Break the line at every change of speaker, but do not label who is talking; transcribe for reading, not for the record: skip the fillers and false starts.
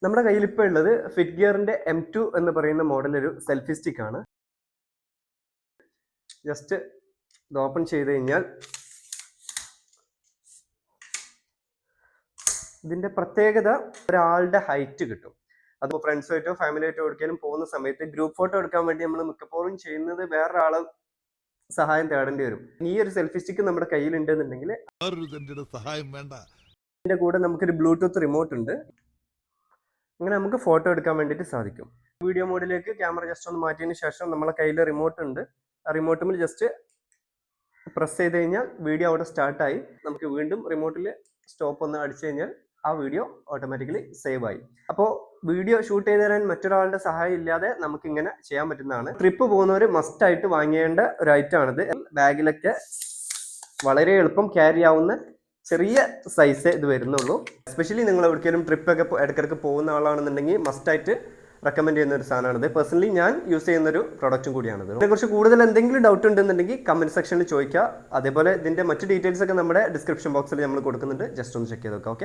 നമ്മുടെ കയ്യിൽ ഇപ്പോൾ ഉള്ളത് ഫിറ്റ് ഗിയറിന്റെ M2 എന്ന് പറയുന്ന മോഡൽ ഒരു സെൽഫി സ്റ്റിക്ക് ആണ്. ജസ്റ്റ് ഇത് ഓപ്പൺ ചെയ്ത് കഴിഞ്ഞാൽ ഇതിന്റെ പ്രത്യേകത ഒരാളുടെ ഹൈറ്റ് കിട്ടും. അത് ഫ്രണ്ട്സുമായിട്ടോ ഫാമിലിയായിട്ടോ എവിടേക്കെങ്കിലും പോകുന്ന സമയത്ത് ഗ്രൂപ്പ് ഫോട്ടോ എടുക്കാൻ വേണ്ടി നമ്മൾ മിക്കപ്പോഴും ചെയ്യുന്നത് വേറൊരാളെ സഹായം തേടേണ്ടി വരും. ഈ ഒരു സെൽഫി സ്റ്റിക്ക് നമ്മുടെ കയ്യിൽ ഉണ്ടെന്നുണ്ടെങ്കിൽ
സഹായം വേണ്ട.
ഇതിന്റെ കൂടെ നമുക്കൊരു ബ്ലൂടൂത്ത് റിമോട്ട് ഉണ്ട്. അങ്ങനെ നമുക്ക് ഫോട്ടോ എടുക്കാൻ വേണ്ടിയിട്ട് സാധിക്കും. വീഡിയോ മോഡിലേക്ക് ക്യാമറ ജസ്റ്റ് ഒന്ന് മാറ്റിയതിന് ശേഷം നമ്മളെ കയ്യിൽ റിമോട്ട് ഉണ്ട്. ആ റിമോട്ടിൽ ജസ്റ്റ് പ്രസ് ചെയ്ത് കഴിഞ്ഞാൽ വീഡിയോ അവിടെ സ്റ്റാർട്ടായി. നമുക്ക് വീണ്ടും റിമോട്ടിൽ സ്റ്റോപ്പ് ഒന്ന് അടിച്ചു കഴിഞ്ഞാൽ ആ വീഡിയോ ഓട്ടോമാറ്റിക്കലി സേവ് ആയി. അപ്പോൾ വീഡിയോ ഷൂട്ട് ചെയ്ത് തരാൻ മറ്റൊരാളുടെ സഹായം ഇല്ലാതെ നമുക്ക് ഇങ്ങനെ ചെയ്യാൻ പറ്റുന്നതാണ്. ട്രിപ്പ് പോകുന്നവർ മസ്റ്റ് ആയിട്ട് വാങ്ങേണ്ട ഒരു ഐറ്റം ആണിത്. ബാഗിലൊക്കെ വളരെ എളുപ്പം ക്യാരി ആവുന്ന ചെറിയ സൈസ് ഇത് വരുന്നുള്ളൂ. എസ്പെഷ്യലി നിങ്ങൾ എവിടേക്കെങ്കിലും ട്രിപ്പൊക്കെ ഇടയ്ക്കിടയ്ക്ക് പോകുന്ന ആളാണെന്നുണ്ടെങ്കിൽ മസ്റ്റായിട്ട് റെക്കമെൻഡ് ചെയ്യുന്ന ഒരു സാധനമാണിത്. പേഴ്സണലി ഞാൻ യൂസ് ചെയ്യുന്ന ഒരു പ്രൊഡക്റ്റും കൂടിയാണിത്. ഇതിനെക്കുറിച്ച് കൂടുതൽ എന്തെങ്കിലും ഡൗട്ട് ഉണ്ടെന്നുണ്ടെങ്കിൽ കമൻറ്റ് സെക്ഷനിൽ ചോദിക്കുക. അതേപോലെ ഇതിൻ്റെ മറ്റ് ഡീറ്റെയിൽസ് ഒക്കെ നമ്മുടെ ഡിസ്ക്രിപ്ഷൻ ബോക്സിൽ നമ്മൾ കൊടുക്കുന്നുണ്ട്. ജസ്റ്റ് ഒന്ന് ചെക്ക് ചെയ്ത് നോക്കാം. ഓക്കെ.